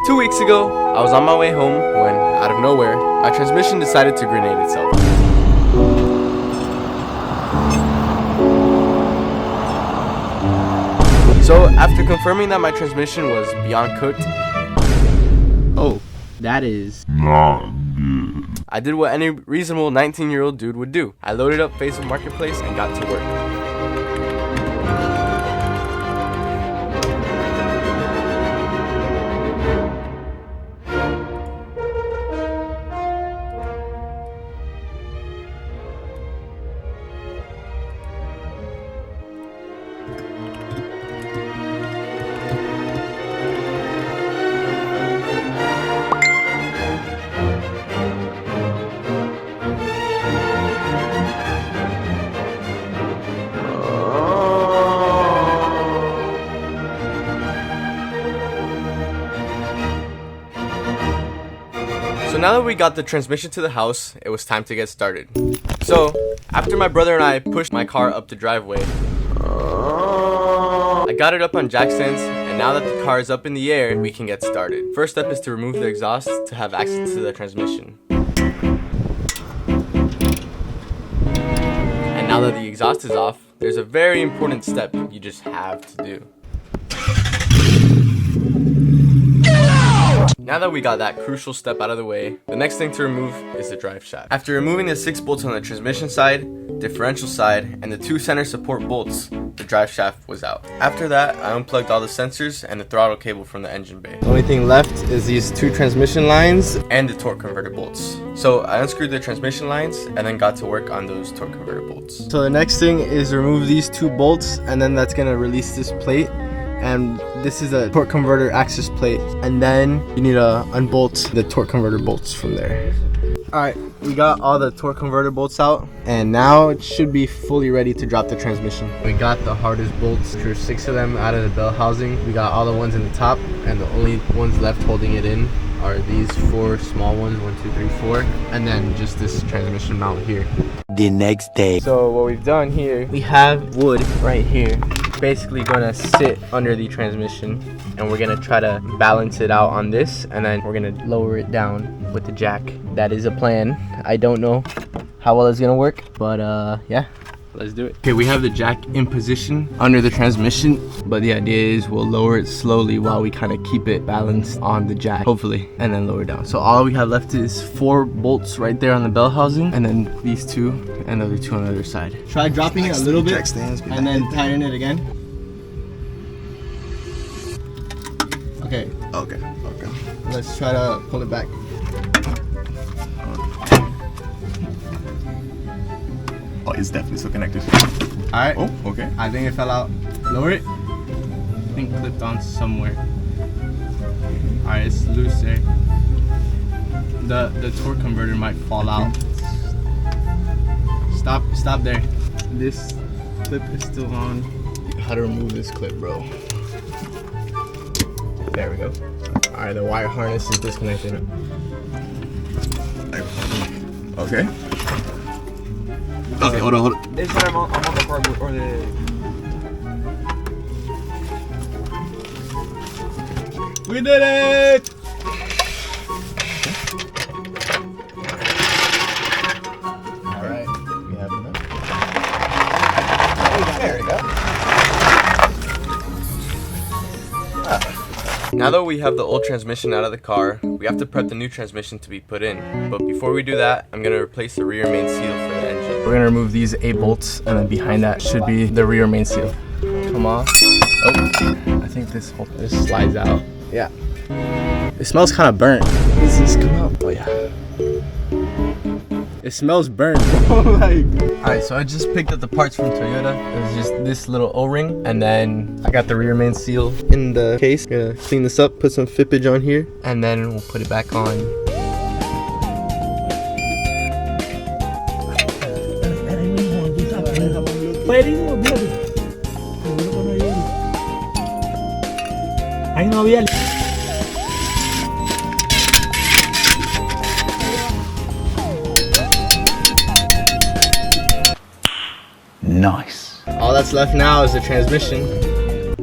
2 weeks ago, I was on my way home when, out of nowhere, my transmission decided to grenade itself. So, after confirming that my transmission was beyond cooked, oh, that is not good. I did what any reasonable 19-year-old dude would do. I loaded up Facebook Marketplace and got to work. So now that we got the transmission to the house, it was time to get started. So, after my brother and I pushed my car up the driveway, I got it up on jack stands, and now that the car is up in the air, we can get started. First step is to remove the exhaust to have access to the transmission. And now that the exhaust is off, there's a very important step you just have to do. Now that we got that crucial step out of the way, the next thing to remove is the drive shaft. After removing the 6 bolts on the transmission side, differential side, and the 2 center support bolts, the drive shaft was out. After that, I unplugged all the sensors and the throttle cable from the engine bay. The only thing left is these 2 transmission lines and the torque converter bolts. So I unscrewed the transmission lines and then got to work on those torque converter bolts. So the next thing is remove these 2 bolts, and then that's gonna release this plate. And this is a torque converter access plate, and then you need to unbolt the torque converter bolts from there. Alright, we got all the torque converter bolts out, and now it should be fully ready to drop the transmission. We got the hardest bolts, there's 6 of them out of the bell housing. We got all the ones in the top, and the only ones left holding it in are these 4 small ones, 1, 2, 3, 4, and then just this transmission mount here. The next day. So what we've done here, we have wood right here, basically gonna sit under the transmission, and we're gonna try to balance it out on this, and then we're gonna lower it down with the jack. That is a plan. I don't know how well it's gonna work, but yeah, let's do it. Okay, we have the jack in position under the transmission, but the idea is we'll lower it slowly while we kind of keep it balanced on the jack, hopefully, and then lower it down. So all we have left is 4 bolts right there on the bell housing, and then these 2 and the other 2 on the other side. Try dropping it a little bit and then tighten it again. Okay. Okay. Let's try to pull it back. Oh, it's definitely still connected. Alright. Oh, okay. I think it fell out. Lower it. I think clipped on somewhere. Alright, it's loose there. The torque converter might fall out. Stop there. This clip is still on. How to remove this clip, bro? There we go. Alright, the wire harness is disconnected. Okay. Okay, hold on. This one I'm on the part or the. We did it! Alright, we have enough. There we go. Now that we have the old transmission out of the car, we have to prep the new transmission to be put in. But before we do that, I'm going to replace the rear main seal for the engine. We're going to remove these 8 bolts, and then behind that should be the rear main seal. Come on. Oh, I think this slides out. Yeah. It smells kind of burnt. Does this come out? Oh, yeah. It smells burnt. Alright, so I just picked up the parts from Toyota. It was just this little O-ring, and then I got the rear main seal in the case. Gonna clean this up, put some fippage on here, and then we'll put it back on. Nice. All that's left now is the transmission.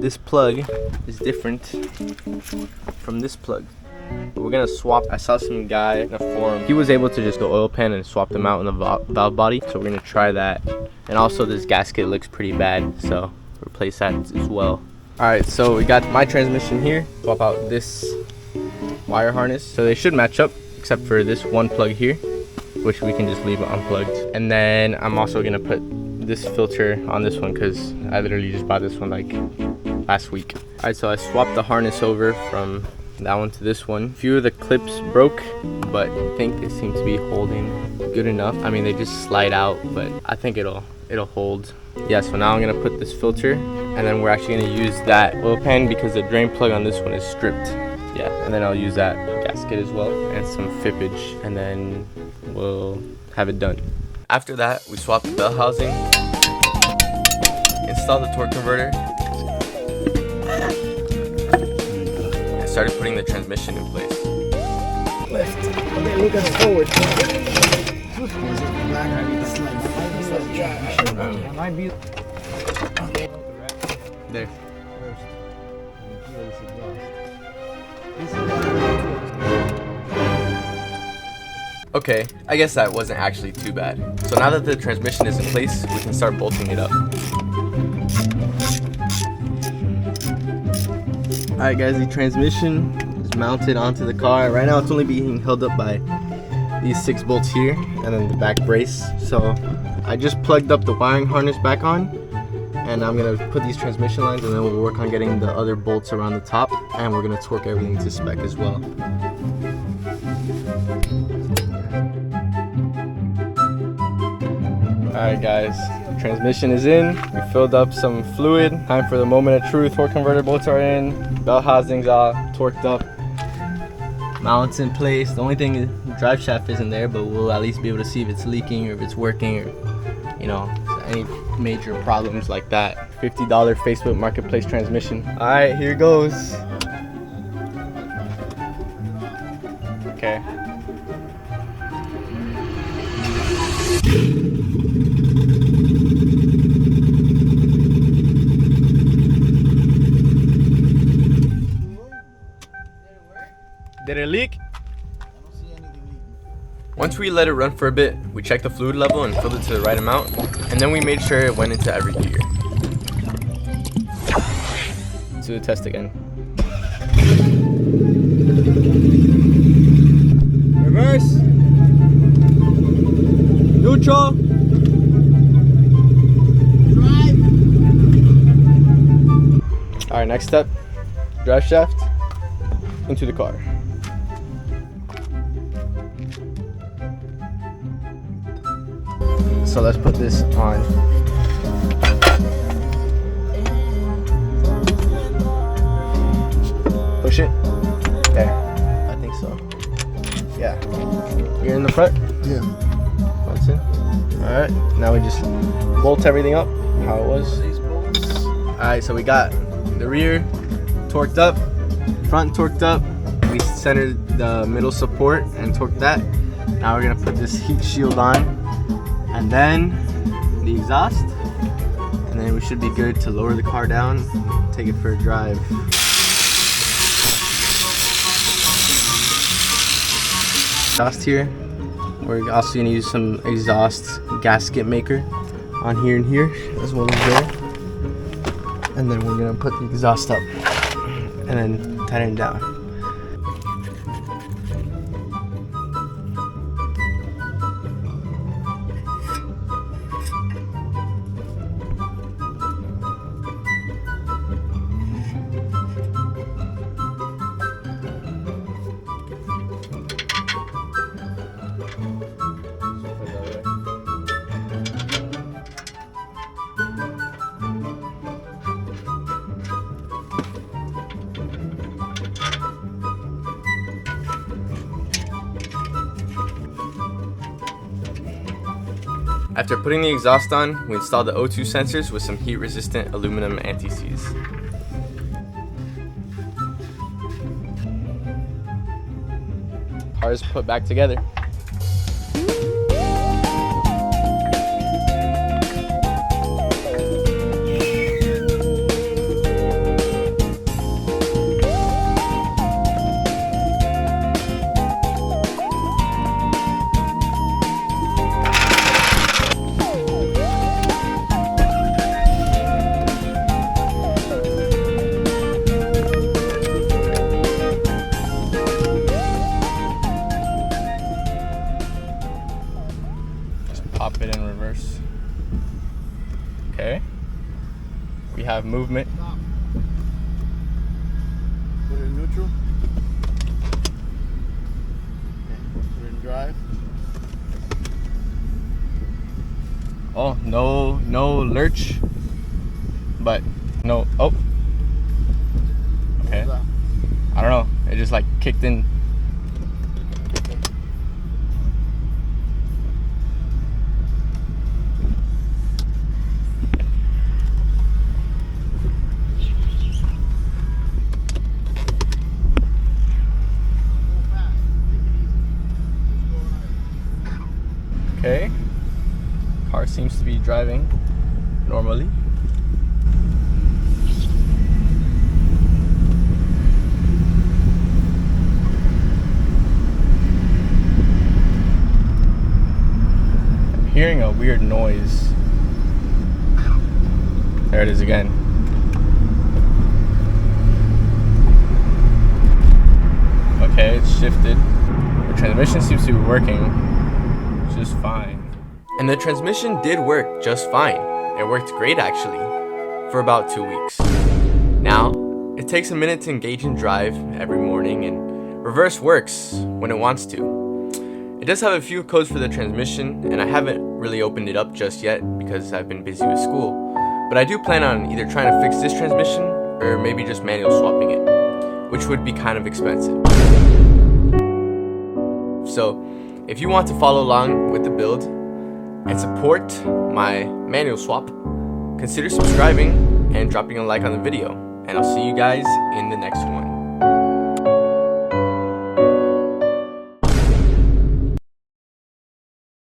This plug is different from this plug. But we're gonna swap. I saw some guy in a forum. He was able to just go oil pan and swap them out in the valve body. So we're gonna try that. And also this gasket looks pretty bad, so replace that as well. All right, so we got my transmission here. Swap out this wire harness. So they should match up, except for this one plug here, which we can just leave unplugged. And then I'm also gonna put this filter on this one because I literally just bought this one like last week. All right, so I swapped the harness over from that one to this one. A few of the clips broke, but I think it seems to be holding good enough. I mean, they just slide out, but I think it'll hold. Yeah, so now I'm gonna put this filter, and then we're actually gonna use that oil pan because the drain plug on this one is stripped. Yeah, and then I'll use that gasket as well and some fippage, and then we'll have it done. After that, we swapped the bell housing, installed the torque converter, and started putting the transmission in place. Left. Okay, look at forward. There. Okay, I guess that wasn't actually too bad. So now that the transmission is in place, we can start bolting it up. Alright guys, the transmission is mounted onto the car. Right now it's only being held up by these 6 bolts here and then the back brace. So I just plugged up the wiring harness back on, and I'm gonna put these transmission lines, and then we'll work on getting the other bolts around the top, and we're gonna torque everything to spec as well. Alright guys, transmission is in. We filled up some fluid. Time for the moment of truth. Torque converter bolts are in. Bell housings are torqued up. Mounts in place. The only thing is the drive shaft isn't there, but we'll at least be able to see if it's leaking or if it's working, or you know, any major problems like that. $50 Facebook Marketplace transmission. Alright, here goes. Okay. Did it leak? Once we let it run for a bit, we checked the fluid level and filled it to the right amount, and then we made sure it went into every gear. Let's do the test again. Reverse. Neutral. Drive. Alright, next step. Drive shaft into the car. So let's put this on. Push it. There. I think so. Yeah. You're in the front? Yeah. Front's in. Alright. Now we just bolt everything up how it was. Alright, so we got the rear torqued up, front torqued up. We centered the middle support and torqued that. Now we're gonna put this heat shield on, and then the exhaust, and then we should be good to lower the car down, take it for a drive. Exhaust here. We're also gonna use some exhaust gasket maker on here and here as well as there, and then we're gonna put the exhaust up and then tighten it down. After putting the exhaust on, we installed the O2 sensors with some heat-resistant aluminum anti-seize. Car is put back together. have movement. Put it in neutral. Okay, put it in drive. Oh, no lurch, but no. Oh, okay. I don't know. It just like kicked in. Okay. Car seems to be driving normally. I'm hearing a weird noise. There it is again. Okay, it's shifted. The transmission seems to be working just fine. And the transmission did work just fine. It worked great actually, for about 2 weeks. Now, it takes a minute to engage in drive every morning, and reverse works when it wants to. It does have a few codes for the transmission, and I haven't really opened it up just yet because I've been busy with school. But I do plan on either trying to fix this transmission or maybe just manual swapping it, which would be kind of expensive. So, if you want to follow along with the build and support my manual swap, consider subscribing and dropping a like on the video. And I'll see you guys in the next one.